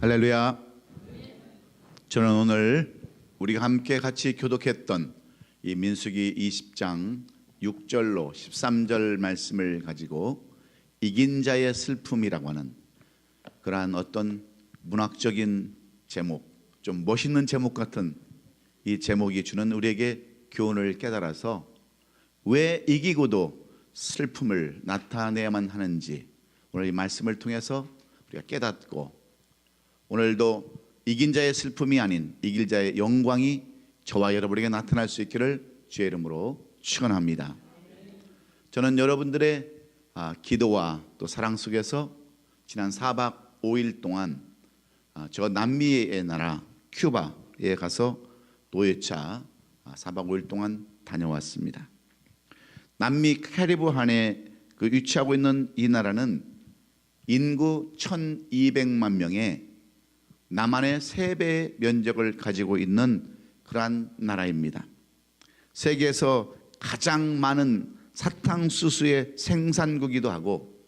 할렐루야. 저는 오늘 우리가 함께 같이 교독했던 이 민수기 20장 6절로 13절 말씀을 가지고 이긴 자의 슬픔이라고 하는 그러한 어떤 문학적인 제목, 좀 멋있는 제목 같은 이 제목이 주는 우리에게 교훈을 깨달아서 왜 이기고도 슬픔을 나타내야만 하는지 오늘 이 말씀을 통해서 우리가 깨닫고, 오늘도 이긴 자의 슬픔이 아닌 이길 자의 영광이 저와 여러분에게 나타날 수 있기를 주의 이름으로 축원합니다. 저는 여러분들의 기도와 또 사랑 속에서 지난 4박 5일 동안 저 남미의 나라 큐바에 가서 노예차 4박 5일 동안 다녀왔습니다. 남미 카리브해안에 위치하고 있는 이 나라는 인구 1200만 명의 남한의 3배의 면적을 가지고 있는 그러한 나라입니다. 세계에서 가장 많은 사탕수수의 생산국이기도 하고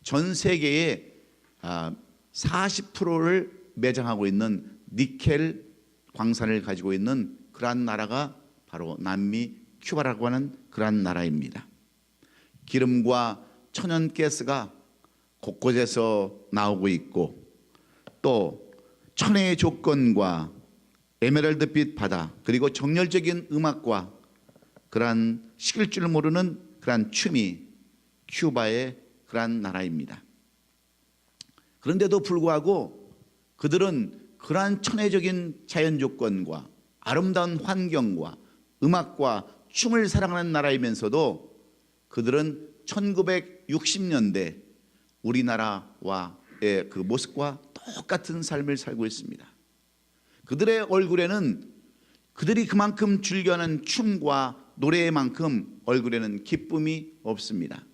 전 세계의 40%를 매장하고 있는 니켈 광산을 가지고 있는 그러한 나라가 바로 남미 큐바라고 하는 그러한 나라입니다. 기름과 천연가스가 곳곳에서 나오고 있고, 또 천혜의 조건과 에메랄드빛 바다, 그리고 정열적인 음악과 그러한 식을 줄 모르는 그러한 춤이 큐바의 그러한 나라입니다. 그런데도 불구하고 그들은 그러한 천혜적인 자연 조건과 아름다운 환경과 음악과 춤을 사랑하는 나라이면서도 그들은 1960년대 우리나라와의 그 모습과 똑같은 삶을 살고 있습니다. 그들의 얼굴에는 그들이 그만큼 즐겨하는 춤과 노래만큼 얼굴에는 기쁨이 없습니다.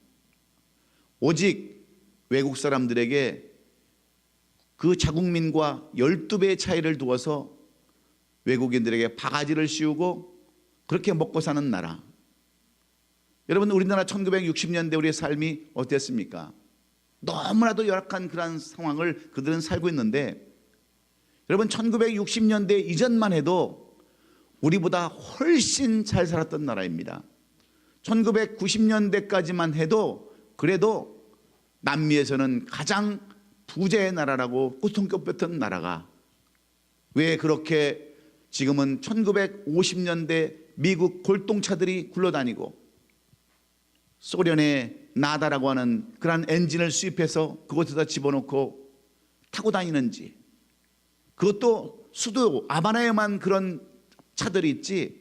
오직 외국 사람들에게 그 자국민과 12배의 차이를 두어서 외국인들에게 바가지를 씌우고 그렇게 먹고 사는 나라. 여러분, 우리나라 1960년대 우리의 삶이 어땠습니까? 너무나도 열악한 그런 상황을 그들은 살고 있는데, 여러분 1960년대 이전만 해도 우리보다 훨씬 잘 살았던 나라입니다. 1990년대까지만 해도 그래도 남미에서는 가장 부자의 나라라고 손꼽혔던 나라가 왜 그렇게 지금은 1950년대 미국 골동차들이 굴러다니고 소련의 나다라고 하는 그런 엔진을 수입해서 그곳에다 집어넣고 타고 다니는지, 그것도 수도 아바나에만 그런 차들이 있지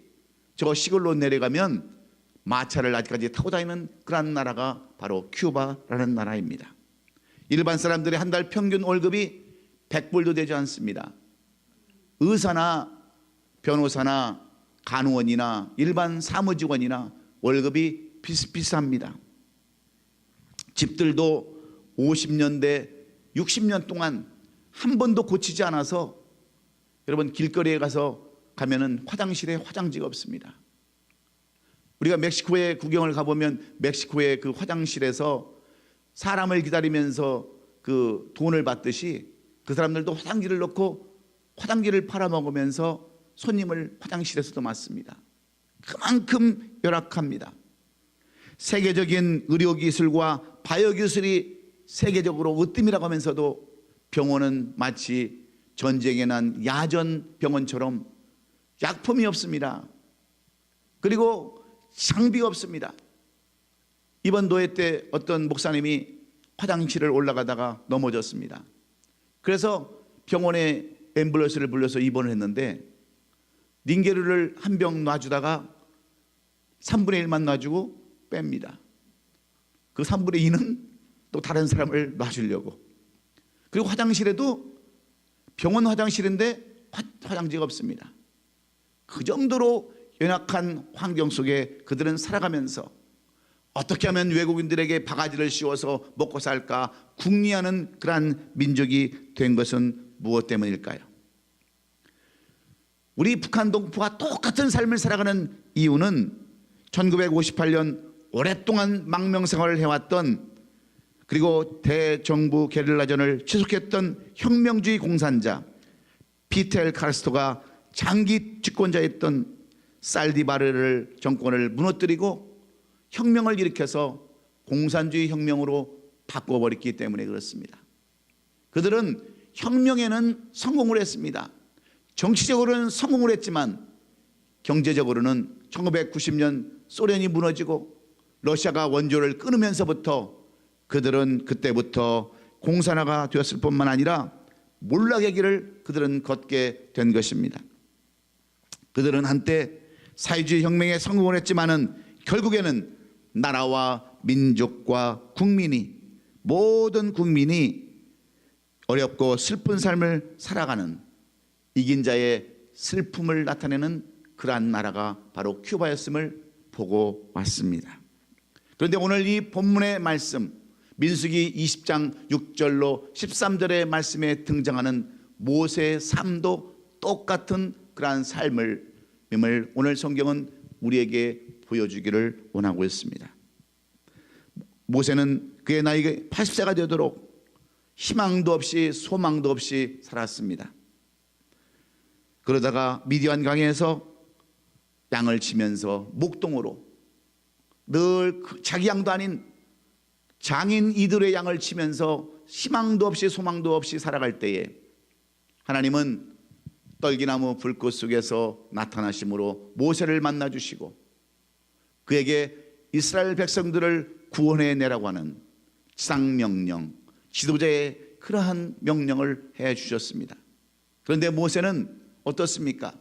저 시골로 내려가면 마차를 아직까지 타고 다니는 그런 나라가 바로 큐바라는 나라입니다. 일반 사람들의 한 달 평균 월급이 100불도 되지 않습니다. 의사나 변호사나 간호원이나 일반 사무직원이나 월급이 비슷비슷합니다. 집들도 50년대 60년 동안 한 번도 고치지 않아서 여러분 길거리에 가면은 화장실에 화장지가 없습니다. 우리가 멕시코에 구경을 가보면 멕시코의 그 화장실에서 사람을 기다리면서 그 돈을 받듯이 그 사람들도 화장지를 넣고 화장지를 팔아먹으면서 손님을 화장실에서도 맞습니다. 그만큼 열악합니다. 세계적인 의료기술과 바이오기술이 세계적으로 으뜸이라고 하면서도 병원은 마치 전쟁에 난 야전 병원처럼 약품이 없습니다. 그리고 장비가 없습니다. 이번 노예 때 어떤 목사님이 화장실을 올라가다가 넘어졌습니다. 그래서 병원에 앰뷸런스를 불러서 입원을 했는데 닌게르를 한 병 놔주다가 3분의 1만 놔주고 뺍니다. 그 3분의 2는 또 다른 사람을 놔주려고. 그리고 화장실에도 병원 화장실인데 화장지가 없습니다. 그 정도로 연약한 환경 속에 그들은 살아가면서 어떻게 하면 외국인들에게 바가지를 씌워서 먹고 살까 궁리하는 그러한 민족이 된 것은 무엇 때문일까요? 우리 북한 동포와 똑같은 삶을 살아가는 이유는 1958년 오랫동안 망명생활을 해왔던 그리고 대정부 게릴라전을 지속했던 혁명주의 공산자 피델 카스트로가 장기 집권자였던 살디바르를 정권을 무너뜨리고 혁명을 일으켜서 공산주의 혁명으로 바꿔버렸기 때문에 그렇습니다. 그들은 혁명에는 성공을 했습니다. 정치적으로는 성공을 했지만 경제적으로는 1990년 소련이 무너지고 러시아가 원조를 끊으면서부터 그들은 그때부터 공산화가 되었을 뿐만 아니라 몰락의 길을 그들은 걷게 된 것입니다. 그들은 한때 사회주의 혁명에 성공을 했지만은 결국에는 나라와 민족과 국민이, 모든 국민이 어렵고 슬픈 삶을 살아가는 이긴 자의 슬픔을 나타내는 그러한 나라가 바로 큐바였음을 보고 왔습니다. 그런데 오늘 이 본문의 말씀, 민수기 20장 6절로 13절의 말씀에 등장하는 모세의 삶도 똑같은 그러한 삶을 오늘 성경은 우리에게 보여주기를 원하고 있습니다. 모세는 그의 나이가 80세가 되도록 희망도 없이 소망도 없이 살았습니다. 그러다가 미디안 강에서 양을 치면서 목동으로 늘 자기 양도 아닌 장인 이들의 양을 치면서 희망도 없이 소망도 없이 살아갈 때에 하나님은 떨기나무 불꽃 속에서 나타나심으로 모세를 만나 주시고 그에게 이스라엘 백성들을 구원해 내라고 하는 지상명령, 지도자의 그러한 명령을 해 주셨습니다. 그런데 모세는 어떻습니까?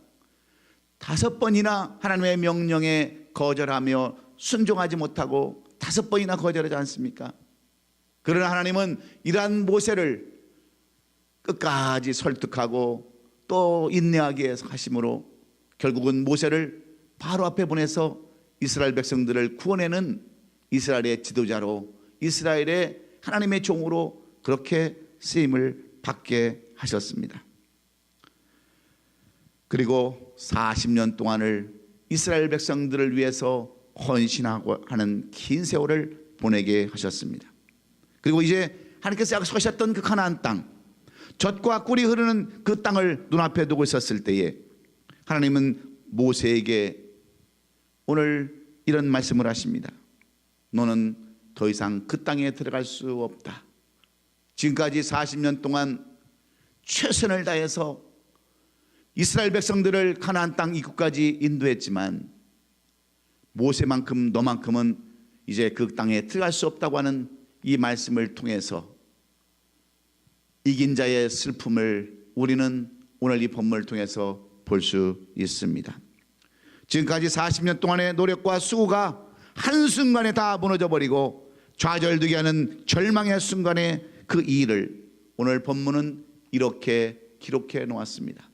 5번이나 하나님의 명령에 거절하며 순종하지 못하고 5번이나 거절하지 않습니까? 그러나 하나님은 이러한 모세를 끝까지 설득하고 또 인내하게 하심으로 결국은 모세를 바로 앞에 보내서 이스라엘 백성들을 구원해는 이스라엘의 지도자로, 이스라엘의 하나님의 종으로 그렇게 쓰임을 받게 하셨습니다. 그리고 40년 동안을 이스라엘 백성들을 위해서 헌신하고 하는 긴 세월을 보내게 하셨습니다. 그리고 이제 하나님께서 약속하셨던 그 가나안 땅, 젖과 꿀이 흐르는 그 땅을 눈앞에 두고 있었을 때에 하나님은 모세에게 오늘 이런 말씀을 하십니다. 너는 더 이상 그 땅에 들어갈 수 없다. 지금까지 40년 동안 최선을 다해서 이스라엘 백성들을 가나안 땅 입구까지 인도했지만 모세만큼 너만큼은 이제 그 땅에 들어갈 수 없다고 하는 이 말씀을 통해서 이긴 자의 슬픔을 우리는 오늘 이 본문을 통해서 볼 수 있습니다. 지금까지 40년 동안의 노력과 수고가 한순간에 다 무너져 버리고 좌절되게 하는 절망의 순간에 그 일을 오늘 본문은 이렇게 기록해 놓았습니다.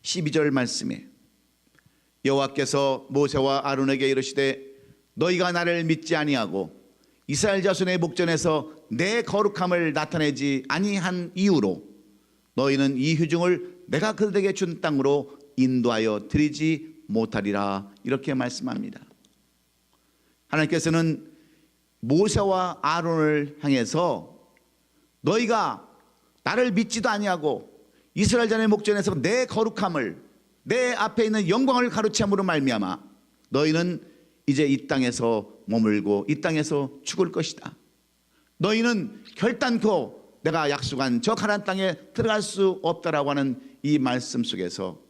12절 말씀에 여호와께서 모세와 아론에게 이르시되 너희가 나를 믿지 아니하고 이스라엘 자손의 목전에서 내 거룩함을 나타내지 아니한 이유로 너희는 이 회중을 내가 그들에게 준 땅으로 인도하여 드리지 못하리라 이렇게 말씀합니다. 하나님께서는 모세와 아론을 향해서 너희가 나를 믿지도 아니하고 이스라엘 자손의 목전에서 내 거룩함을, 내 앞에 있는 영광을 가로채함으로 말미암아 너희는 이제 이 땅에서 머물고 이 땅에서 죽을 것이다. 너희는 결단코 내가 약속한 저 가나안 땅에 들어갈 수 없다라고 하는 이 말씀 속에서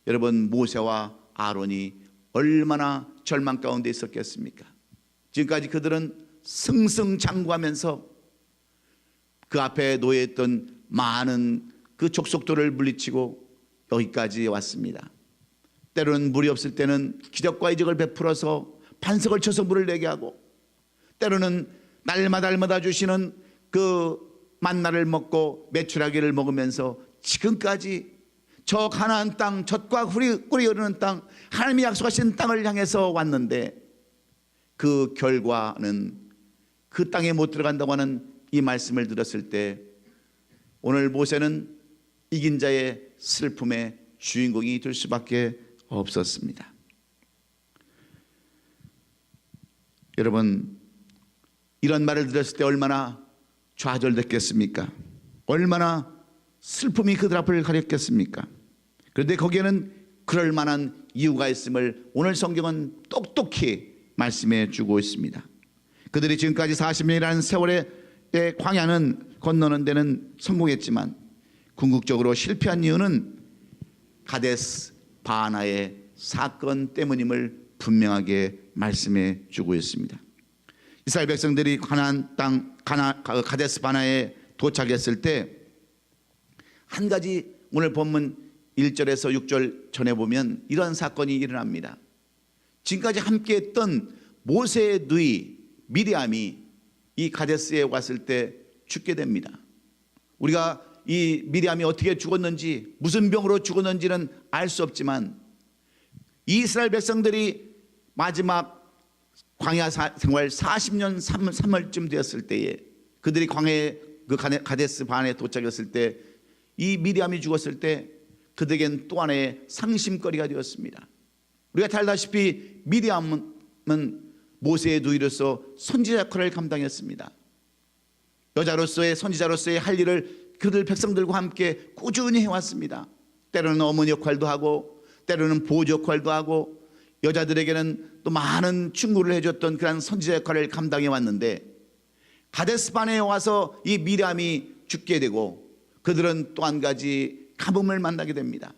여러분 모세와 아론이 얼마나 절망 가운데 있었겠습니까? 지금까지 그들은 승승장구하면서 그 앞에 놓여있던 많은 그 족속들을 물리치고 여기까지 왔습니다. 때로는 물이 없을 때는 기적과 이적을 베풀어서 반석을 쳐서 물을 내게 하고 때로는 날마다 주시는 그 만나를 먹고 메추라기를 먹으면서 지금까지 저 가나안 땅, 젖과 꿀이 흐르는 땅, 하나님이 약속하신 땅을 향해서 왔는데 그 결과는 그 땅에 못 들어간다고 하는 이 말씀을 들었을 때 오늘 모세는 이긴 자의 슬픔의 주인공이 될 수밖에 없었습니다. 여러분 이런 말을 들었을 때 얼마나 좌절됐겠습니까? 얼마나 슬픔이 그들 앞을 가렸겠습니까? 그런데 거기에는 그럴 만한 이유가 있음을 오늘 성경은 똑똑히 말씀해 주고 있습니다. 그들이 지금까지 40년이라는 세월의 광야는 건너는 데는 성공했지만 궁극적으로 실패한 이유는 가데스 바네아의 사건 때문임을 분명하게 말씀해 주고 있습니다. 이스라엘 백성들이 가나안 땅 가데스 바네아에 도착했을 때 한 가지 오늘 본문 1절에서 6절 전에 보면 이런 사건이 일어납니다. 지금까지 함께했던 모세의 누이 미리암이 이 가데스에 왔을 때 죽게 됩니다. 우리가 이 미리암이 어떻게 죽었는지 무슨 병으로 죽었는지는 알 수 없지만 이스라엘 백성들이 마지막 광야 생활 40년 3월쯤 되었을 때에 그들이 광야에 그 가데스 바네아에 도착했을 때 이 미리암이 죽었을 때 그들에겐 또 하나의 상심거리가 되었습니다. 우리가 잘 알다시피 미리암은 모세의 누이로서 선지자 역할을 감당했습니다. 여자로서의 선지자로서의 할 일을 그들 백성들과 함께 꾸준히 해왔습니다. 때로는 어머니 역할도 하고 때로는 보조 역할도 하고 여자들에게는 또 많은 충고를 해줬던 그런 선지자 역할을 감당해 왔는데 가데스 바네아에 와서 이 미리암이 죽게 되고 그들은 또 한 가지 가뭄을 만나게 됩니다.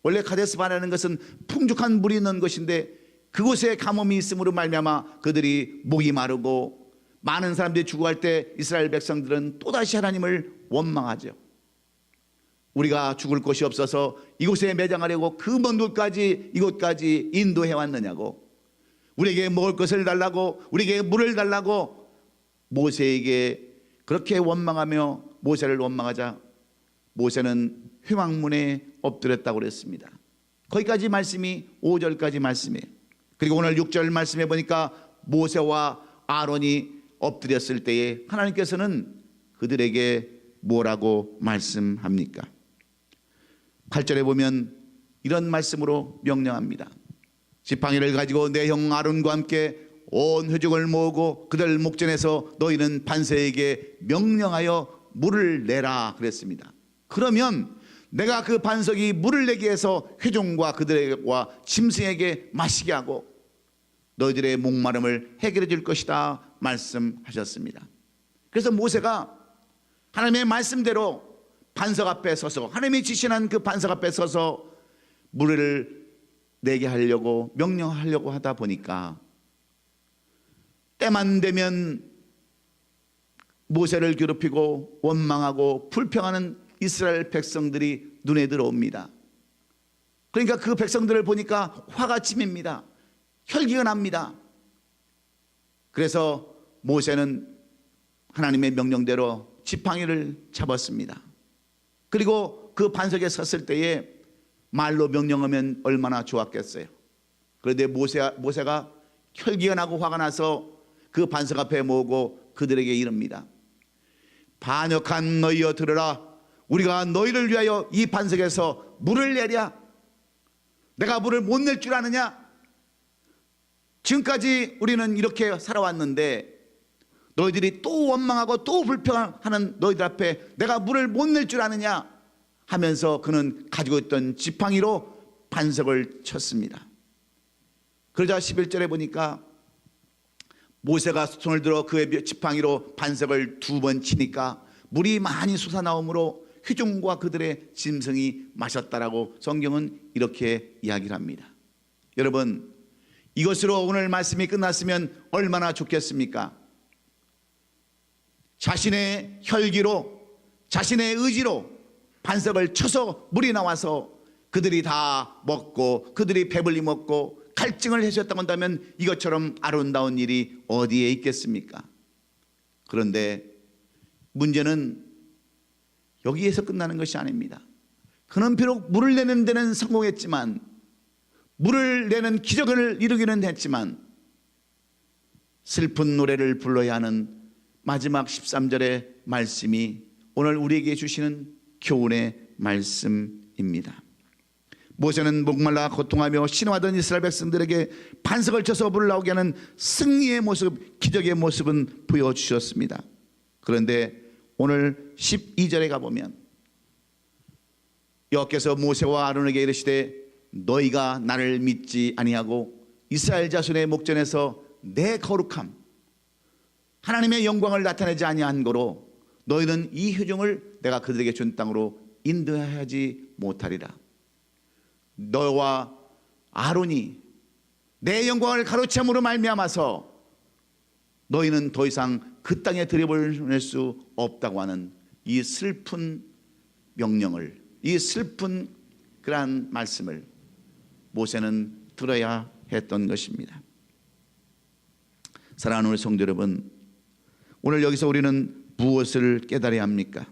원래 가데스 바네아라는 것은 풍족한 물이 있는 것인데 그곳에 가뭄이 있음으로 말미암아 그들이 목이 마르고 많은 사람들이 죽어갈 때 이스라엘 백성들은 또다시 하나님을 원망하죠. 우리가 죽을 곳이 없어서 이곳에 매장하려고 그 먼 곳까지 이곳까지 인도해 왔느냐고, 우리에게 먹을 것을 달라고, 우리에게 물을 달라고 모세에게 그렇게 원망하며 모세를 원망하자 모세는 회막문에 엎드렸다고 그랬습니다. 거기까지 말씀이 5절까지 말씀이에요. 그리고 오늘 6절 말씀해 보니까 모세와 아론이 엎드렸을 때에 하나님께서는 그들에게 뭐라고 말씀합니까? 8절에 보면 이런 말씀으로 명령합니다. 지팡이를 가지고 내 형 아론과 함께 온 회중을 모으고 그들 목전에서 너희는 반석에게 명령하여 물을 내라 그랬습니다. 그러면 내가 그 반석이 물을 내게 해서 회중과 그들과 짐승에게 마시게 하고 너희들의 목마름을 해결해 줄 것이다 말씀하셨습니다. 그래서 모세가 하나님의 말씀대로 반석 앞에 서서 하나님이 지시한 그 반석 앞에 서서 물을 내게 하려고 명령하려고 하다 보니까 때만 되면 모세를 괴롭히고 원망하고 불평하는 이스라엘 백성들이 눈에 들어옵니다. 그러니까 그 백성들을 보니까 화가 치밉니다. 혈기가 납니다. 그래서 모세는 하나님의 명령대로 지팡이를 잡았습니다. 그리고 그 반석에 섰을 때에 말로 명령하면 얼마나 좋았겠어요. 그런데 모세가 혈기가 나고 화가 나서 그 반석 앞에 모으고 그들에게 이릅니다. 반역한 너희여 들으라. 우리가 너희를 위하여 이 반석에서 물을 내랴. 내가 물을 못 낼 줄 아느냐? 지금까지 우리는 이렇게 살아왔는데 너희들이 또 원망하고 또 불평하는 너희들 앞에 내가 물을 못 낼 줄 아느냐 하면서 그는 가지고 있던 지팡이로 반석을 쳤습니다. 그러자 11절에 보니까 모세가 손을 들어 그의 지팡이로 반석을 2번 치니까 물이 많이 솟아나오므로 회중과 그들의 짐승이 마셨다라고 성경은 이렇게 이야기를 합니다. 여러분, 이것으로 오늘 말씀이 끝났으면 얼마나 좋겠습니까? 자신의 혈기로 자신의 의지로 반석을 쳐서 물이 나와서 그들이 다 먹고 그들이 배불리 먹고 갈증을 해소했다고 한다면 이것처럼 아름다운 일이 어디에 있겠습니까? 그런데 문제는 여기에서 끝나는 것이 아닙니다. 그는 비록 물을 내는 데는 성공했지만 물을 내는 기적을 이루기는 했지만 슬픈 노래를 불러야 하는 마지막 13절의 말씀이 오늘 우리에게 주시는 교훈의 말씀입니다. 모세는 목말라 고통하며 신음하던 이스라엘 백성들에게 반석을 쳐서 불을 나오게 하는 승리의 모습, 기적의 모습은 보여주셨습니다. 그런데 오늘 12절에 가보면 여호와께서 모세와 아론에게 이르시되 너희가 나를 믿지 아니하고 이스라엘 자손의 목전에서 내 거룩함, 하나님의 영광을 나타내지 아니한 거로 너희는 이 회중을 내가 그들에게 준 땅으로 인도하지 못하리라. 너와 아론이 내 영광을 가로챈으로 말미암아서 너희는 더 이상 그 땅에 들여보낼 수 없다고 하는 이 슬픈 명령을, 이 슬픈 그러한 말씀을 모세는 들어야 했던 것입니다. 사랑하는 우리 성도 여러분, 오늘 여기서 우리는 무엇을 깨달아야 합니까?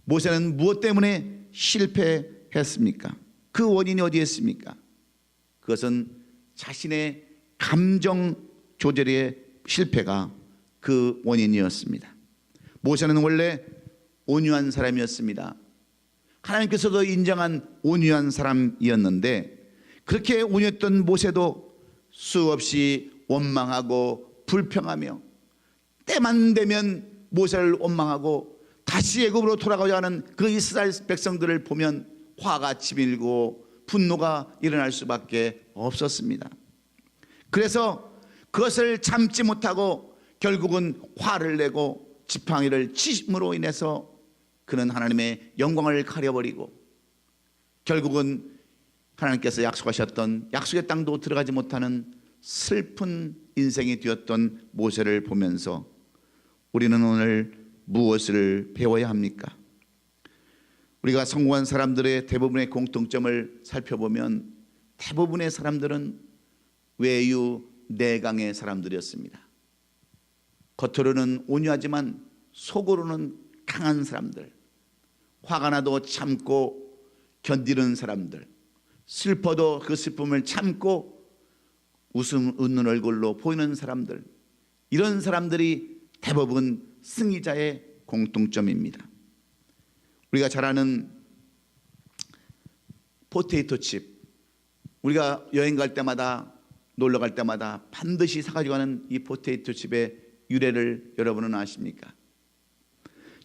모세는 무엇 때문에 실패했습니까? 그 원인이 어디에 있습니까? 그것은 자신의 감정 조절의 실패가 그 원인이었습니다. 모세는 원래 온유한 사람이었습니다. 하나님께서도 인정한 온유한 사람이었는데 그렇게 온유했던 모세도 수없이 원망하고 불평하며 때만 되면 모세를 원망하고 다시 애굽으로 돌아가자 하는 그 이스라엘 백성들을 보면 화가 치밀고 분노가 일어날 수밖에 없었습니다. 그래서 그것을 참지 못하고 결국은 화를 내고 지팡이를 치심으로 인해서 그는 하나님의 영광을 가려버리고 결국은 하나님께서 약속하셨던 약속의 땅도 들어가지 못하는 슬픈 인생이 되었던 모세를 보면서 우리는 오늘 무엇을 배워야 합니까? 우리가 성공한 사람들의 대부분의 공통점을 살펴보면 대부분의 사람들은 외유 내강의 사람들이었습니다. 겉으로는 온유하지만 속으로는 강한 사람들, 화가 나도 참고 견디는 사람들, 슬퍼도 그 슬픔을 참고 웃는 얼굴로 보이는 사람들, 이런 사람들이 대부분 승리자의 공통점입니다. 우리가 잘 아는 포테이토 칩, 우리가 여행 갈 때마다 놀러 갈 때마다 반드시 사가지고 가는 이 포테이토 칩의 유래를 여러분은 아십니까?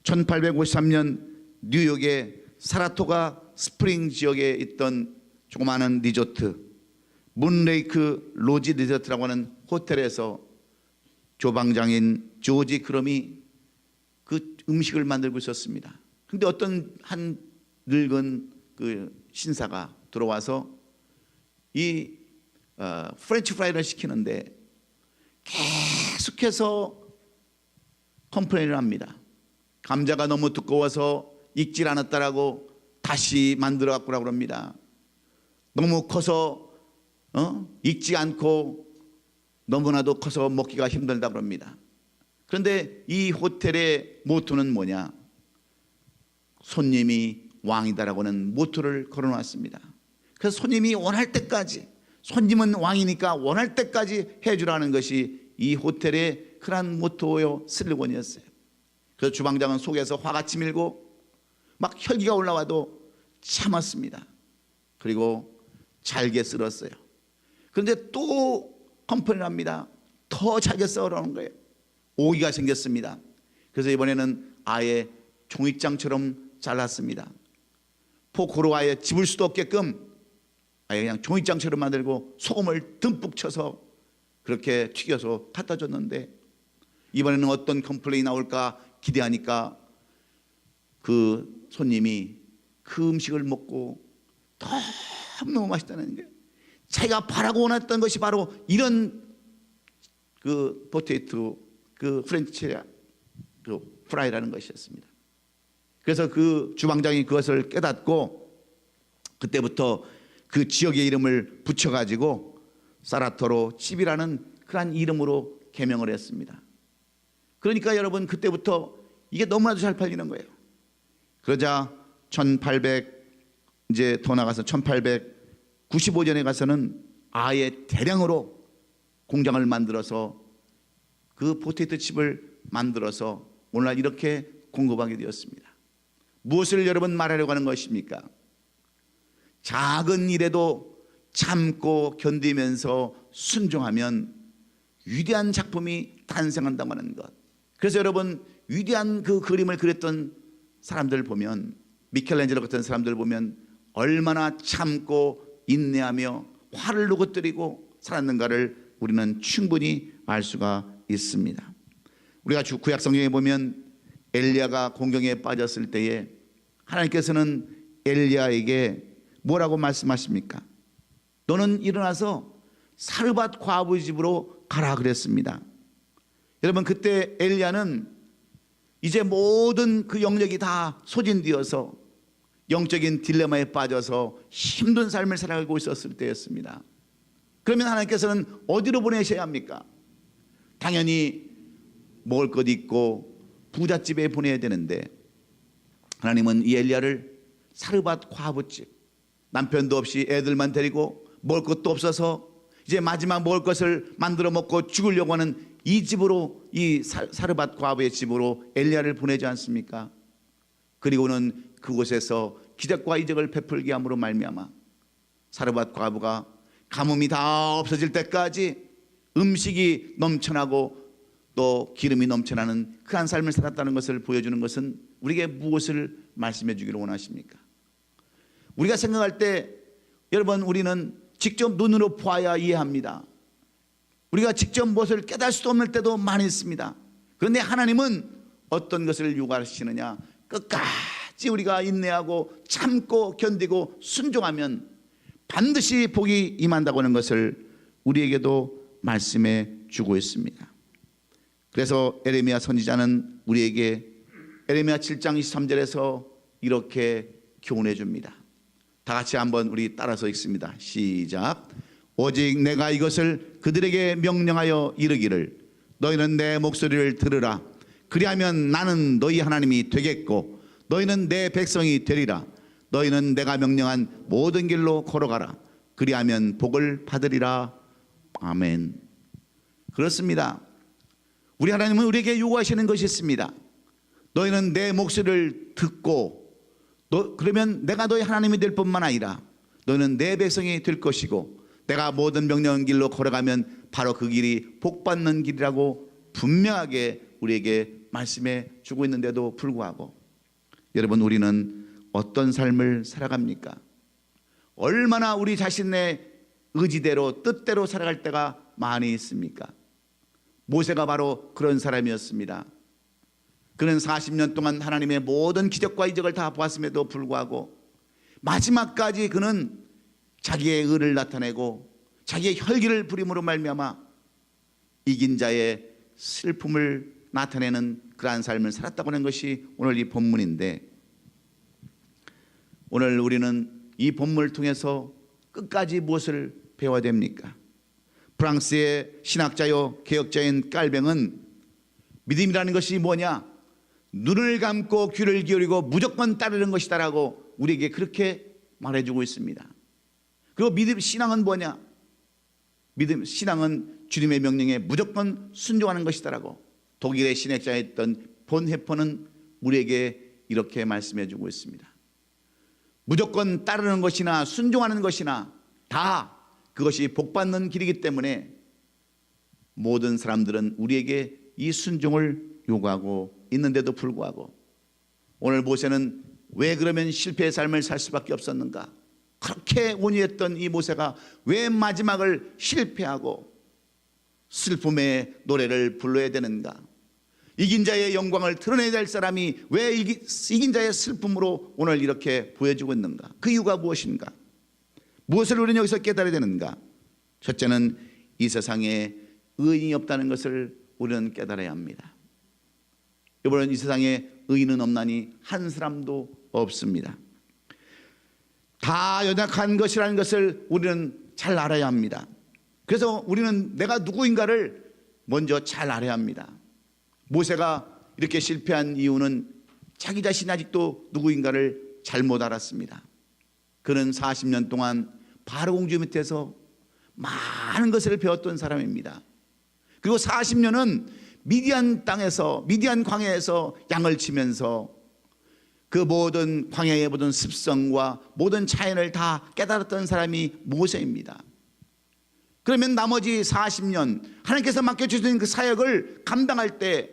1853년 뉴욕의 사라토가 스프링 지역에 있던 조그마한 리조트 문레이크 로지 리조트라고 하는 호텔에서 조방장인 조지 크롬이 그 음식을 만들고 있었습니다. 근데 어떤 한 늙은 그 신사가 들어와서 이 프렌치 프라이를 시키는데 계속해서 컴플레인을 합니다. 감자가 너무 두꺼워서 익질 않았다라고 다시 만들어 갖고 오라고 합니다. 너무 커서 익지 않고 너무나도 커서 먹기가 힘들다고 합니다. 그런데 이 호텔의 모토는 뭐냐? 손님이 왕이다라고 하는 모토를 걸어놨습니다. 그래서 손님이 원할 때까지, 손님은 왕이니까 원할 때까지 해주라는 것이 이 호텔의 그런 모토요 슬로건이었어요. 그래서 주방장은 속에서 화가 치밀고 막 혈기가 올라와도 참았습니다. 그리고 잘게 썰었어요. 그런데 또 컴플레인을 합니다. 더 잘게 썰어놓은 거예요. 오기가 생겼습니다. 그래서 이번에는 아예 종이장처럼 잘랐습니다. 포크로 아예 집을 수도 없게끔 아예 그냥 종이장처럼 만들고 소금을 듬뿍 쳐서 그렇게 튀겨서 갖다 줬는데 이번에는 어떤 컴플레인이 나올까 기대하니까 그 손님이 그 음식을 먹고 너무 맛있다는 거예요. 자기가 바라고 원했던 것이 바로 이런 그 포테이토 그 프렌치 그 프라이라는 것이었습니다. 그래서 그 주방장이 그것을 깨닫고 그때부터 그 지역의 이름을 붙여가지고 사라토로 칩이라는 그러한 이름으로 개명을 했습니다. 그러니까 여러분 그때부터 이게 너무나도 잘 팔리는 거예요. 그러자 1800 이제 더 나가서 1895년에 가서는 아예 대량으로 공장을 만들어서 그 포테이토 칩을 만들어서 오늘날 이렇게 공급하게 되었습니다. 무엇을 여러분 말하려고 하는 것입니까? 작은 일에도 참고 견디면서 순종하면 위대한 작품이 탄생한다고 하는 것. 그래서 여러분, 위대한 그 그림을 그렸던 사람들 보면, 미켈란젤로 같은 사람들 보면 얼마나 참고 인내하며 화를 누그뜨리고 살았는가를 우리는 충분히 알 수가 있습니다. 우리가 구약 성경에 보면 엘리야가 공경에 빠졌을 때에 하나님께서는 엘리야에게 뭐라고 말씀하십니까? 너는 일어나서 사르밧 과부의 집으로 가라 그랬습니다. 여러분, 그때 엘리야는 이제 모든 그 영역이 다 소진되어서 영적인 딜레마에 빠져서 힘든 삶을 살아가고 있었을 때였습니다. 그러면 하나님께서는 어디로 보내셔야 합니까? 당연히 먹을 것 있고 부잣집에 보내야 되는데, 하나님은 이 엘리야를 사르밧 과부집, 남편도 없이 애들만 데리고 먹을 것도 없어서 이제 마지막 먹을 것을 만들어 먹고 죽으려고 하는 이 집으로, 이 사르밧 과부의 집으로 엘리야를 보내지 않습니까? 그리고는 그곳에서 기적과 이적을 베풀게 함으로 말미암아 사르밧 과부가 가뭄이 다 없어질 때까지 음식이 넘쳐나고 또 기름이 넘쳐나는 그한 삶을 살았다는 것을 보여주는 것은 우리에게 무엇을 말씀해 주기를 원하십니까? 우리가 생각할 때 여러분, 우리는 직접 눈으로 보아야 이해합니다. 우리가 직접 무엇을 깨달을 수도 없는 때도 많이 있습니다. 그런데 하나님은 어떤 것을 요구하시느냐? 끝까지 우리가 인내하고 참고 견디고 순종하면 반드시 복이 임한다고 하는 것을 우리에게도 말씀해 주고 있습니다. 그래서 에레미야 선지자는 우리에게 에레미야 7장 23절에서 이렇게 교훈해 줍니다. 다 같이 한번 우리 따라서 읽습니다. 시작. 오직 내가 이것을 그들에게 명령하여 이르기를 너희는 내 목소리를 들으라. 그리하면 나는 너희 하나님이 되겠고 너희는 내 백성이 되리라. 너희는 내가 명령한 모든 길로 걸어가라. 그리하면 복을 받으리라. 아멘. 그렇습니다. 우리 하나님은 우리에게 요구하시는 것이 있습니다. 너희는 내 목소리를 듣고 그러면 내가 너희 하나님이 될 뿐만 아니라 너희는 내 백성이 될 것이고 내가 모든 명령한 길로 걸어가면 바로 그 길이 복받는 길이라고 분명하게 우리에게 말씀해 주고 있는데도 불구하고 여러분, 우리는 어떤 삶을 살아갑니까? 얼마나 우리 자신의 의지대로 뜻대로 살아갈 때가 많이 있습니까? 모세가 바로 그런 사람이었습니다. 그는 40년 동안 하나님의 모든 기적과 이적을 다 보았음에도 불구하고 마지막까지 그는 자기의 의를 나타내고 자기의 혈기를 부림으로 말미암아 이긴 자의 슬픔을 나타내는 그러한 삶을 살았다고 하는 것이 오늘 이 본문인데, 오늘 우리는 이 본문을 통해서 끝까지 무엇을 배워야 됩니까? 프랑스의 신학자요 개혁자인 깔뱅은 믿음이라는 것이 뭐냐? 눈을 감고 귀를 기울이고 무조건 따르는 것이다라고 우리에게 그렇게 말해주고 있습니다. 그리고 믿음, 신앙은 뭐냐? 신앙은 주님의 명령에 무조건 순종하는 것이다라고 독일의 신학자였던 본 헤퍼는 우리에게 이렇게 말씀해주고 있습니다. 무조건 따르는 것이나 순종하는 것이나 다 그것이 복받는 길이기 때문에 모든 사람들은 우리에게 이 순종을 요구하고 있는데도 불구하고 오늘 모세는 왜 그러면 실패의 삶을 살 수밖에 없었는가? 그렇게 온유했던 이 모세가 왜 마지막을 실패하고 슬픔의 노래를 불러야 되는가? 이긴 자의 영광을 드러내야 될 사람이 왜 이긴 자의 슬픔으로 오늘 이렇게 보여주고 있는가? 그 이유가 무엇인가? 무엇을 우리는 여기서 깨달아야 되는가? 첫째는 이 세상에 의인이 없다는 것을 우리는 깨달아야 합니다. 여러분, 이 세상에 의인은 없나니 한 사람도 없습니다. 다 연약한 것이라는 것을 우리는 잘 알아야 합니다. 그래서 우리는 내가 누구인가를 먼저 잘 알아야 합니다. 모세가 이렇게 실패한 이유는 자기 자신이 아직도 누구인가를 잘못 알았습니다. 그는 40년 동안 바로 공주 밑에서 많은 것을 배웠던 사람입니다. 그리고 40년은 미디안 땅에서, 미디안 광야에서 양을 치면서 그 모든 광야의 모든 습성과 모든 자연을 다 깨달았던 사람이 모세입니다. 그러면 나머지 40년 하나님께서 맡겨주신 그 사역을 감당할 때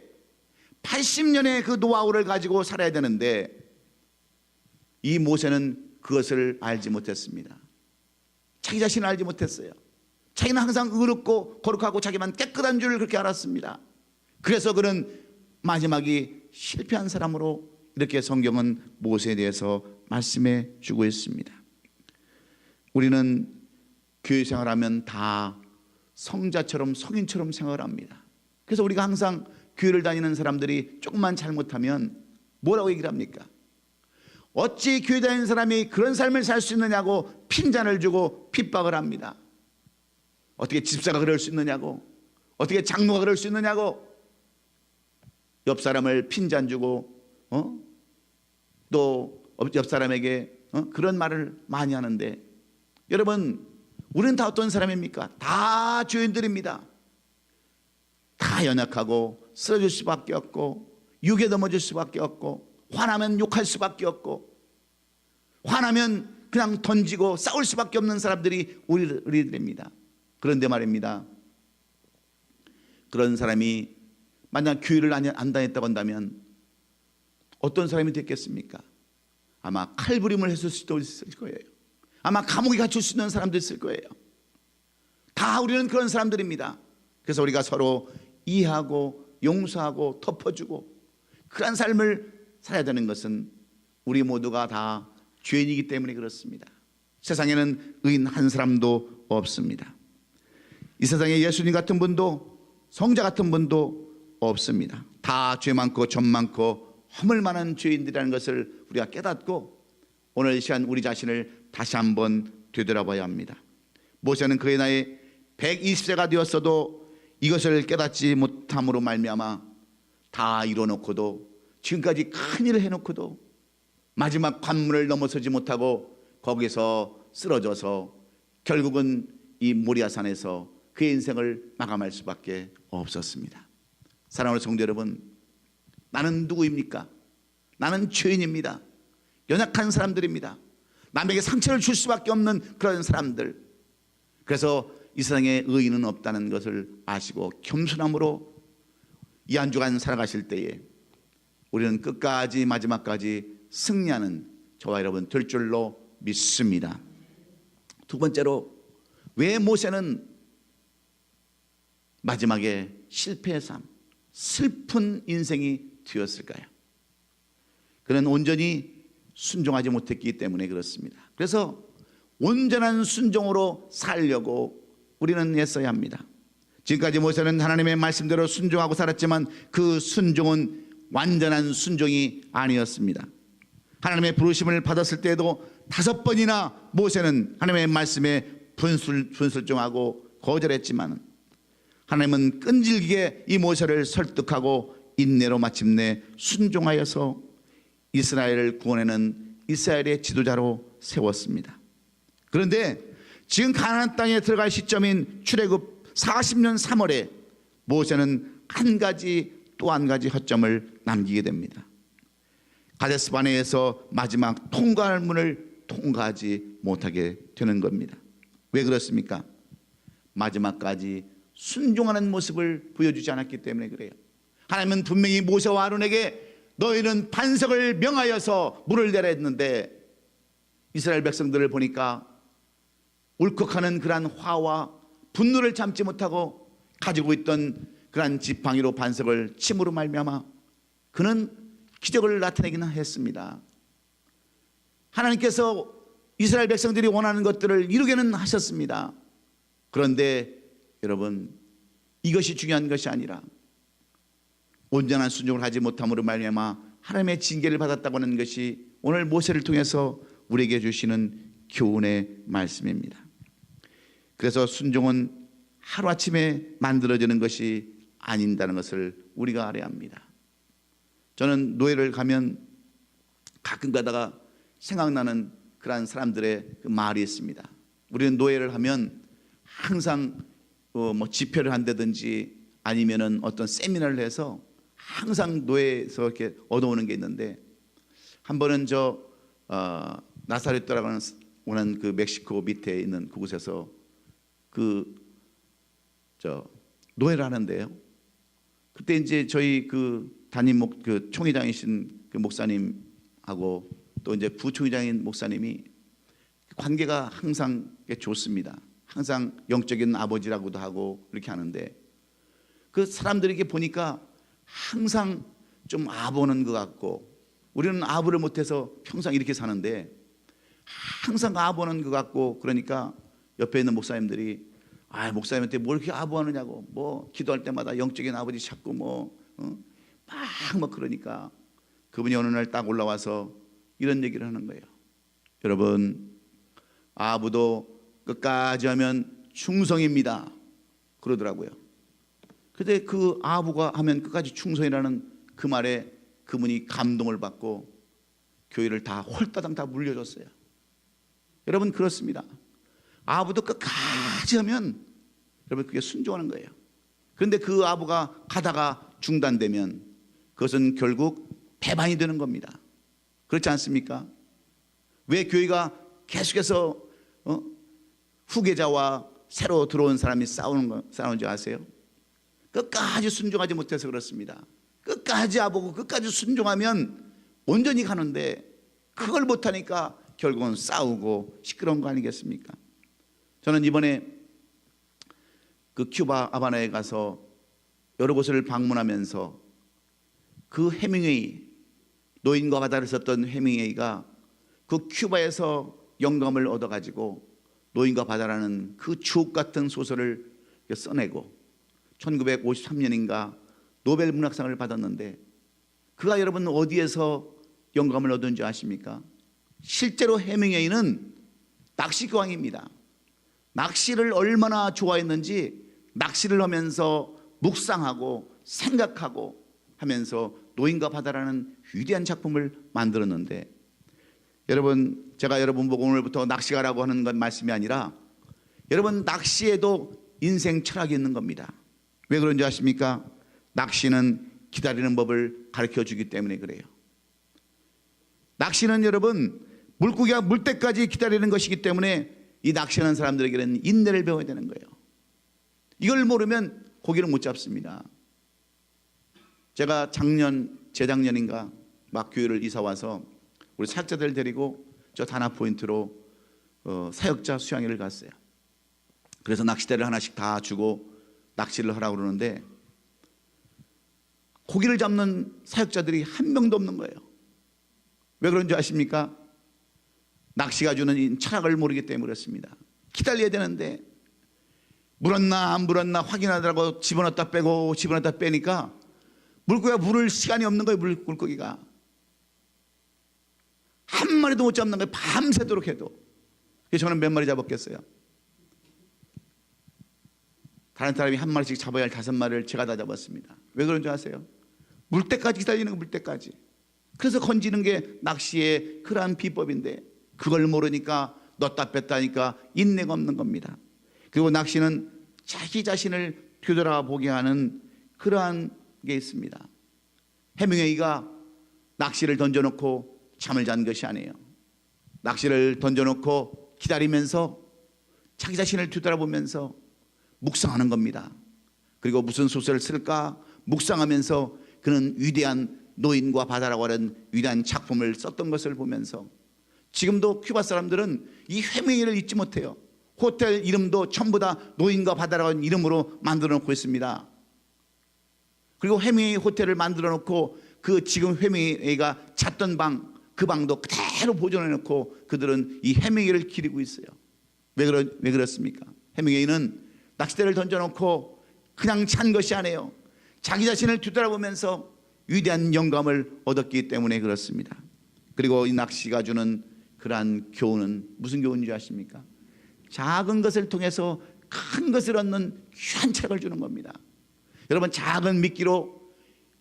80년의 그 노하우를 가지고 살아야 되는데 이 모세는 그것을 알지 못했습니다. 자기 자신을 알지 못했어요. 자기는 항상 의롭고 거룩하고 자기만 깨끗한 줄 그렇게 알았습니다. 그래서 그는 마지막이 실패한 사람으로 이렇게 성경은 모세에 대해서 말씀해 주고 있습니다. 우리는 교회 생활하면 다 성자처럼 성인처럼 생활을 합니다. 그래서 우리가 항상 교회를 다니는 사람들이 조금만 잘못하면 뭐라고 얘기를 합니까? 어찌 교회 다니는 사람이 그런 삶을 살 수 있느냐고 핀잔을 주고 핍박을 합니다. 어떻게 집사가 그럴 수 있느냐고, 어떻게 장로가 그럴 수 있느냐고, 옆 사람을 핀잔 주고 또 옆 사람에게 그런 말을 많이 하는데, 여러분 우리는 다 어떤 사람입니까? 다 죄인들입니다. 다 연약하고 쓰러질 수밖에 없고 육에 넘어질 수밖에 없고 화나면 욕할 수밖에 없고 화나면 그냥 던지고 싸울 수밖에 없는 사람들이 우리들입니다. 그런데 말입니다, 그런 사람이 만약 교회를 안 다녔다고 한다면 어떤 사람이 됐겠습니까? 아마 칼부림을 했을 수도 있을 거예요. 아마 감옥에 갇힐 수 있는 사람도 있을 거예요. 다 우리는 그런 사람들입니다. 그래서 우리가 서로 이해하고 용서하고 덮어주고 그런 삶을 살아야 되는 것은 우리 모두가 다 죄인이기 때문에 그렇습니다. 세상에는 의인 한 사람도 없습니다. 이 세상에 예수님 같은 분도 성자 같은 분도 없습니다. 다 죄 많고 점 많고 허물 많은 죄인들이라는 것을 우리가 깨닫고 오늘 이 시간 우리 자신을 다시 한번 되돌아봐야 합니다. 모세는 그의 나이 120세가 되었어도 이것을 깨닫지 못함으로 말미암아 다 이뤄놓고도 지금까지 큰일을 해놓고도 마지막 관문을 넘어서지 못하고 거기서 쓰러져서 결국은 이 모리아산에서 그의 인생을 마감할 수밖에 없었습니다. 사랑하는 성도 여러분, 나는 누구입니까? 나는 죄인입니다. 연약한 사람들입니다. 남에게 상처를 줄 수밖에 없는 그런 사람들. 그래서 이 세상에 의인은 없다는 것을 아시고 겸손함으로 이 한 주간 살아가실 때에 우리는 끝까지 마지막까지 승리하는 저와 여러분 될 줄로 믿습니다. 두 번째로, 왜 모세는 마지막에 실패의 삶, 슬픈 인생이 되었을까요? 그는 온전히 순종하지 못했기 때문에 그렇습니다. 그래서 온전한 순종으로 살려고 우리는 애써야 합니다. 지금까지 모세는 하나님의 말씀대로 순종하고 살았지만 그 순종은 완전한 순종이 아니었습니다. 하나님의 부르심을 받았을 때에도 5번이나 모세는 하나님의 말씀에 불순종하고 거절했지만 하나님은 끈질기게 이 모세를 설득하고 인내로 마침내 순종하여서 이스라엘을 구원하는 이스라엘의 지도자로 세웠습니다. 그런데 지금 가나안 땅에 들어갈 시점인 출애굽 40년 3월에 모세는 또 한 가지 허점을 남기게 됩니다. 가데스 바네에서 마지막 통과할 문을 통과하지 못하게 되는 겁니다. 왜 그렇습니까? 마지막까지 순종하는 모습을 보여주지 않았기 때문에 그래요. 하나님은 분명히 모세와 아론에게 너희는 반석을 명하여서 물을 내라 했는데 이스라엘 백성들을 보니까 울컥하는 그러한 화와 분노를 참지 못하고 가지고 있던 그러한 지팡이로 반석을 침으로 말미암아 그는 기적을 나타내기는 했습니다. 하나님께서 이스라엘 백성들이 원하는 것들을 이루게는 하셨습니다. 그런데 여러분, 이것이 중요한 것이 아니라 온전한 순종을 하지 못함으로 말미암아 하나님의 징계를 받았다고 하는 것이 오늘 모세를 통해서 우리에게 주시는 교훈의 말씀입니다. 그래서 순종은 하루아침에 만들어지는 것이 아닌다는 것을 우리가 알아야 합니다. 저는 노예를 가면 가끔 가다가 생각나는 그런 사람들의 그 말이 있습니다. 우리는 노예를 하면 항상 집회를 한다든지 아니면은 어떤 세미나를 해서 항상 노예에서 이렇게 얻어오는 게 있는데 한 번은 나사렛도라고 하는 그 멕시코 밑에 있는 그곳에서 노예를 하는데요. 그때 이제 저희 담임 총회장이신 그 목사님하고 또 이제 부총회장인 목사님이 관계가 항상 좋습니다. 항상 영적인 아버지라고도 하고 그렇게 하는데 그 사람들에게 보니까 항상 좀 아보는 것 같고, 우리는 아부를 못해서 평생 이렇게 사는데 항상 아보는 것 같고, 그러니까 옆에 있는 목사님들이 목사님한테 뭘 이렇게 아부하느냐고, 뭐 기도할 때마다 영적인 아버지 찾고 막 그러니까 그분이 어느 날 딱 올라와서 이런 얘기를 하는 거예요. 여러분, 아부도 끝까지 하면 충성입니다 그러더라고요. 근데 그 아부가 하면 끝까지 충성이라는 그 말에 그분이 감동을 받고 교회를 다 홀따당 다 물려줬어요. 여러분, 그렇습니다. 아부도 끝까지 하면 여러분 그게 순종하는 거예요. 그런데 그 아부가 가다가 중단되면 그것은 결국 배반이 되는 겁니다. 그렇지 않습니까? 왜 교회가 계속해서 후계자와 새로 들어온 사람이 싸우는지 아세요? 끝까지 순종하지 못해서 그렇습니다. 끝까지 아보고 끝까지 순종하면 온전히 가는데 그걸 못하니까 결국은 싸우고 시끄러운 거 아니겠습니까? 저는 이번에 그 큐바 하바나에 가서 여러 곳을 방문하면서 그 해밍웨이, 노인과 바다를 썼던 해밍웨이가 그 큐바에서 영감을 얻어가지고 노인과 바다라는 그 주옥 같은 소설을 써내고 1953년인가 노벨 문학상을 받았는데, 그가 여러분 어디에서 영감을 얻은지 아십니까? 실제로 해밍웨이는 낚시광입니다. 낚시를 얼마나 좋아했는지 낚시를 하면서 묵상하고 생각하고 하면서 노인과 바다라는 위대한 작품을 만들었는데, 여러분, 제가 여러분 보고 오늘부터 낚시 가라고 하는 건 말씀이 아니라 여러분, 낚시에도 인생 철학이 있는 겁니다. 왜 그런지 아십니까? 낚시는 기다리는 법을 가르쳐 주기 때문에 그래요. 낚시는 여러분 물고기가 물 때까지 기다리는 것이기 때문에 이 낚시하는 사람들에게는 인내를 배워야 되는 거예요. 이걸 모르면 고기를 못 잡습니다. 제가 재작년인가 막 교회를 이사 와서 우리 사역자들 데리고 저 다나 포인트로 사역자 수양회를 갔어요. 그래서 낚싯대를 하나씩 다 주고 낚시를 하라고 그러는데 고기를 잡는 사역자들이 한 명도 없는 거예요. 왜 그런지 아십니까? 낚시가 주는 이 철학을 모르기 때문에 그렇습니다. 기다려야 되는데 물었나 안 물었나 확인하더라고 집어넣었다 빼고 집어넣었다 빼니까 물고기가 물을 시간이 없는 거예요. 물고기가 한 마리도 못 잡는 거예요. 밤새도록 해도. 그래서 저는 몇 마리 잡았겠어요? 다른 사람이 한 마리씩 잡아야 할 5마리를 제가 다 잡았습니다. 왜 그런 줄 아세요? 물때까지 기다리는 거, 물때까지. 그래서 건지는 게 낚시의 그러한 비법인데 그걸 모르니까 넣었다 뺐다 하니까 인내가 없는 겁니다. 그리고 낚시는 자기 자신을 뒤돌아보게 하는 그러한 게 있습니다. 해밍웨이가 낚시를 던져놓고 잠을 잔 것이 아니에요. 낚시를 던져놓고 기다리면서 자기 자신을 뒤돌아보면서 묵상하는 겁니다. 그리고 무슨 소설을 쓸까 묵상하면서 그는 위대한 노인과 바다라고 하는 위대한 작품을 썼던 것을 보면서, 지금도 큐바 사람들은 이 해밍웨이를 잊지 못해요. 호텔 이름도 전부 다 노인과 바다라고 하는 이름으로 만들어 놓고 있습니다. 그리고 해밍웨이 호텔을 만들어 놓고 그 지금 해밍웨이가 잤던 방, 그 방도 그대로 보존해 놓고 그들은 이 해밍웨이를 기리고 있어요. 왜 그렇습니까? 해밍웨이는 낚싯대를 던져놓고 그냥 찬 것이 아니에요. 자기 자신을 뒤돌아보면서 위대한 영감을 얻었기 때문에 그렇습니다. 그리고 이 낚시가 주는 그러한 교훈은 무슨 교훈인지 아십니까? 작은 것을 통해서 큰 것을 얻는 귀한 책을 주는 겁니다. 여러분, 작은 미끼로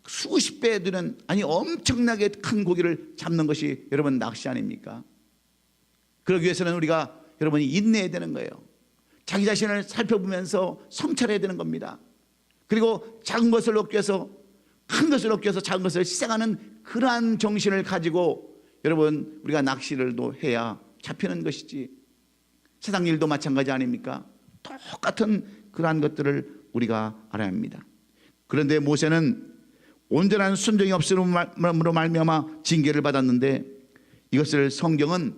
수십 배 드는, 아니 엄청나게 큰 고기를 잡는 것이 여러분 낚시 아닙니까? 그러기 위해서는 우리가 여러분이 인내해야 되는 거예요. 자기 자신을 살펴보면서 성찰해야 되는 겁니다. 그리고 작은 것을 얻기 위해서 큰 것을 얻기 위해서 작은 것을 희생하는 그러한 정신을 가지고 여러분, 우리가 낚시를도 해야 잡히는 것이지 세상 일도 마찬가지 아닙니까? 똑같은 그러한 것들을 우리가 알아야 합니다. 그런데 모세는 온전한 순종이 없음으로 말미암아 징계를 받았는데, 이것을 성경은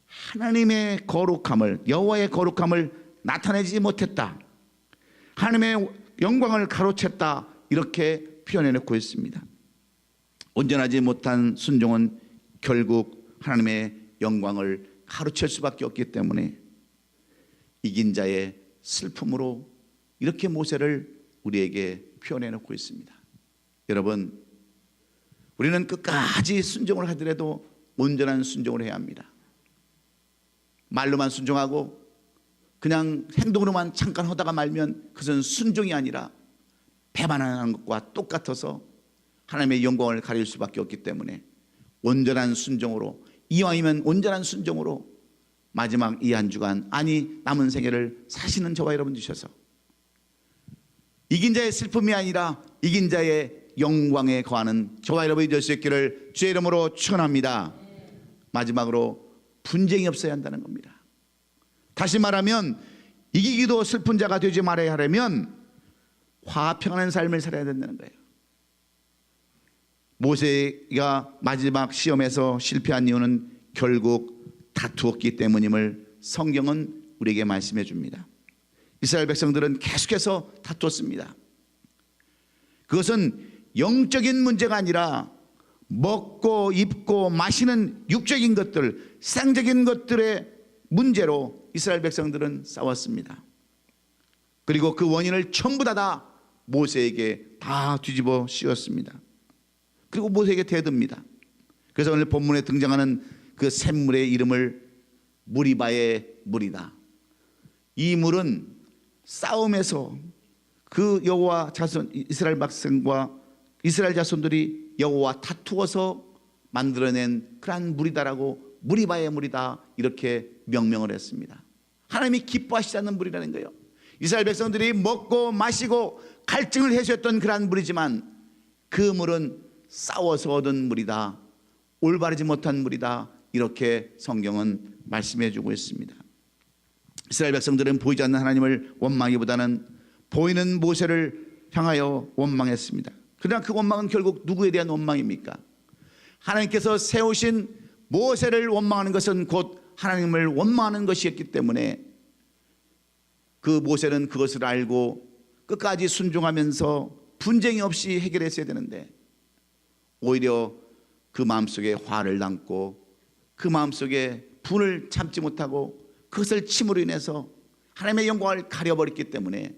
하나님의 거룩함을, 여호와의 거룩함을 나타내지 못했다, 하나님의 영광을 가로챘다, 이렇게 표현해놓고 있습니다. 온전하지 못한 순종은 결국 하나님의 영광을 가로챌 수밖에 없기 때문에 이긴 자의 슬픔으로 이렇게 모세를 우리에게 표현해놓고 있습니다. 여러분, 우리는 끝까지 순종을 하더라도 온전한 순종을 해야 합니다. 말로만 순종하고 그냥 행동으로만 잠깐 하다가 말면 그것은 순종이 아니라 배반하는 것과 똑같아서 하나님의 영광을 가릴 수밖에 없기 때문에 온전한 순종으로, 이왕이면 온전한 순종으로 마지막 이 한 주간, 아니 남은 생애를 사시는 저와 여러분 주셔서 이긴 자의 슬픔이 아니라 이긴 자의 영광에 거하는 저와 여러분이 될 수 있기를 주의 이름으로 축원합니다. 마지막으로 분쟁이 없어야 한다는 겁니다. 다시 말하면 이기기도 슬픈 자가 되지 말아야 하려면 화평한 삶을 살아야 된다는 거예요. 모세가 마지막 시험에서 실패한 이유는 결국 다투었기 때문임을 성경은 우리에게 말씀해 줍니다. 이스라엘 백성들은 계속해서 다투었습니다. 그것은 영적인 문제가 아니라 먹고 입고 마시는 육적인 것들, 세상적인 것들의 문제로 이스라엘 백성들은 싸웠습니다. 그리고 그 원인을 전부 다 모세에게 다 뒤집어 씌웠습니다. 그리고 모세에게 대듭니다. 그래서 오늘 본문에 등장하는 그 샘물의 이름을 무리바의 물이다. 이 물은 싸움에서 그 여호와 자손, 이스라엘 백성과 이스라엘 자손들이 여호와 다투어서 만들어낸 그러한 물이다라고, 무리바의 물이다, 이렇게 명명을 했습니다. 하나님이 기뻐하시지 않는 물이라는 거예요. 이스라엘 백성들이 먹고 마시고 갈증을 해소했던 그러한 물이지만 그 물은 싸워서 얻은 물이다, 올바르지 못한 물이다, 이렇게 성경은 말씀해 주고 있습니다. 이스라엘 백성들은 보이지 않는 하나님을 원망하기보다는 보이는 모세를 향하여 원망했습니다. 그러나 그 원망은 결국 누구에 대한 원망입니까? 하나님께서 세우신 모세를 원망하는 것은 곧 하나님을 원망하는 것이었기 때문에 그 모세는 그것을 알고 끝까지 순종하면서 분쟁이 없이 해결했어야 되는데 오히려 그 마음속에 화를 담고 그 마음속에 분을 참지 못하고 그것을 침으로 인해서 하나님의 영광을 가려버렸기 때문에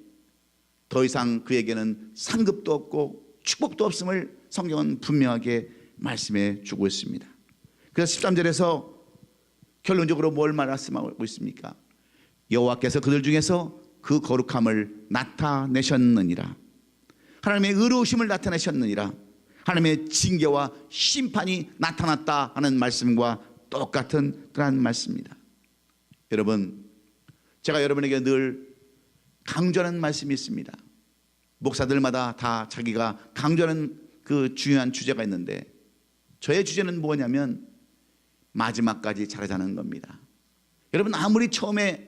더 이상 그에게는 상급도 없고 축복도 없음을 성경은 분명하게 말씀해 주고 있습니다. 그래서 13절에서 결론적으로 뭘 말씀하고 있습니까? 여호와께서 그들 중에서 그 거룩함을 나타내셨느니라, 하나님의 의로우심을 나타내셨느니라, 하나님의 징계와 심판이 나타났다 하는 말씀과 똑같은 그런 말씀입니다. 여러분, 제가 여러분에게 늘 강조하는 말씀이 있습니다. 목사들마다 다 자기가 강조하는 그 중요한 주제가 있는데 저의 주제는 뭐냐면 마지막까지 잘하자는 겁니다. 여러분, 아무리 처음에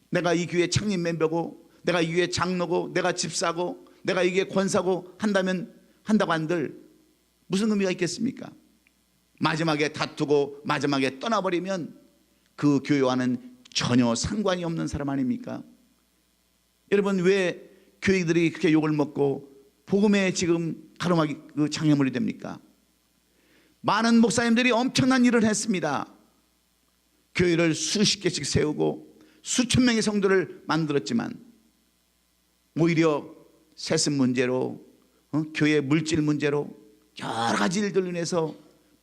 내가 이 교회 창립 멤버고 내가 이 교회 장로고 내가 집사고 내가 이 교회 권사고 한다고 한들 무슨 의미가 있겠습니까? 마지막에 다투고 마지막에 떠나버리면 그 교회와는 전혀 상관이 없는 사람 아닙니까? 여러분, 왜 교회들이 그렇게 욕을 먹고 복음에 지금 가로막이 그 장애물이 됩니까? 많은 목사님들이 엄청난 일을 했습니다. 교회를 수십 개씩 세우고 수천 명의 성도를 만들었지만 오히려 세습 문제로 교회 물질 문제로 여러 가지 일들로 인해서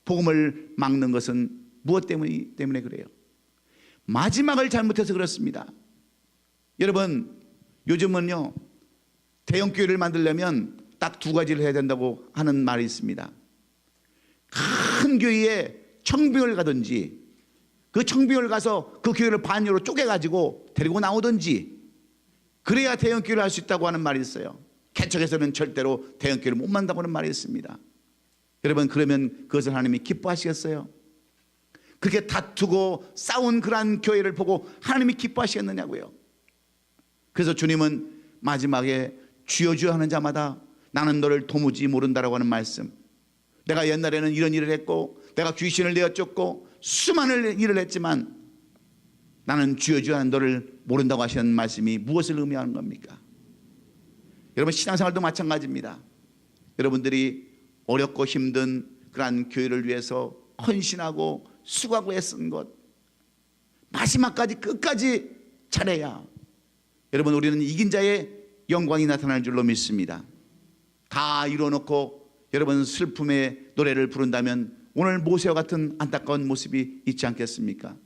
복음을 막는 것은 무엇 때문에 그래요? 마지막을 잘못해서 그렇습니다. 여러분, 요즘은요 대형교회를 만들려면 딱 두 가지를 해야 된다고 하는 말이 있습니다. 큰 교회에 청빙을 가든지 그 청빙을 가서 그 교회를 반으로 쪼개가지고 데리고 나오든지 그래야 대형교회를 할 수 있다고 하는 말이 있어요. 개척에서는 절대로 대형교회를 못 만든다고 하는 말이 있습니다. 여러분, 그러면 그것을 하나님이 기뻐하시겠어요? 그렇게 다투고 싸운 그러한 교회를 보고 하나님이 기뻐하시겠느냐고요. 그래서 주님은 마지막에 주여 주여 하는 자마다 나는 너를 도무지 모른다라고 하는 말씀. 내가 옛날에는 이런 일을 했고 내가 귀신을 내어쫓고 수많은 일을 했지만 나는 주여 주여 하는 너를 모른다고 하시는 말씀이 무엇을 의미하는 겁니까? 여러분, 신앙생활도 마찬가지입니다. 여러분들이 어렵고 힘든 그러한 교회를 위해서 헌신하고 수고하고 애쓴 것 마지막까지 끝까지 잘해야 여러분 우리는 이긴 자의 영광이 나타날 줄로 믿습니다. 다 이루어놓고 여러분 슬픔의 노래를 부른다면 오늘 모세와 같은 안타까운 모습이 있지 않겠습니까?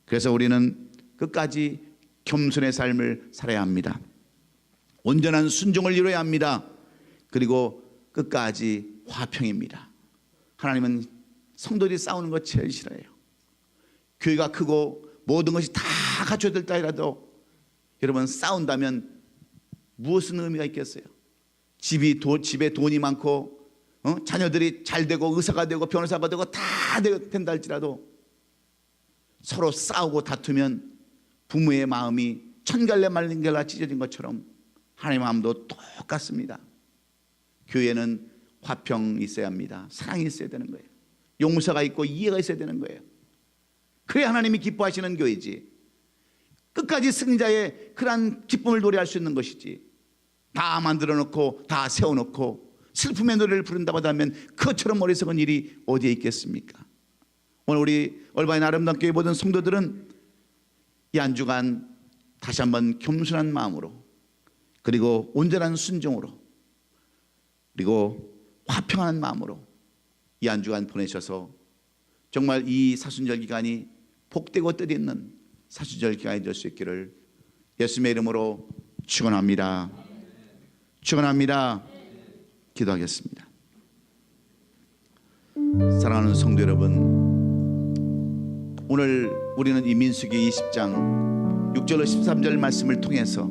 그래서 우리는 끝까지 겸손의 삶을 살아야 합니다. 온전한 순종을 이루어야 합니다. 그리고 끝까지 화평입니다. 하나님은 성도들이 싸우는 것 제일 싫어해요. 교회가 크고 모든 것이 다 갖춰졌다 하더라도 여러분 싸운다면 무엇은 의미가 있겠어요? 집에 돈이 많고 자녀들이 잘 되고 의사가 되고 변호사가 되고 다 된다 할지라도 서로 싸우고 다투면 부모의 마음이 천갈래 말린 결라 찢어진 것처럼 하나님의 마음도 똑같습니다. 교회는 화평이 있어야 합니다. 사랑이 있어야 되는 거예요. 용서가 있고 이해가 있어야 되는 거예요. 그래야 하나님이 기뻐하시는 교회지. 끝까지 승자의 그러한 기쁨을 노래할 수 있는 것이지. 다 만들어 놓고 다 세워놓고 슬픔의 노래를 부른다고 하면 그것처럼 어리석은 일이 어디에 있겠습니까? 오늘 우리 얼바인 아름다운 교회 모든 성도들은 이 한 주간 다시 한번 겸손한 마음으로 그리고 온전한 순종으로 그리고 화평한 마음으로 이 한 주간 보내셔서 정말 이 사순절 기간이 복되고 뜻있는 사순절 기간이 될 수 있기를 예수님의 이름으로 축원합니다. 축원합니다. 기도하겠습니다. 사랑하는 성도 여러분, 오늘 우리는 이 민수기 20장 6절로 13절 말씀을 통해서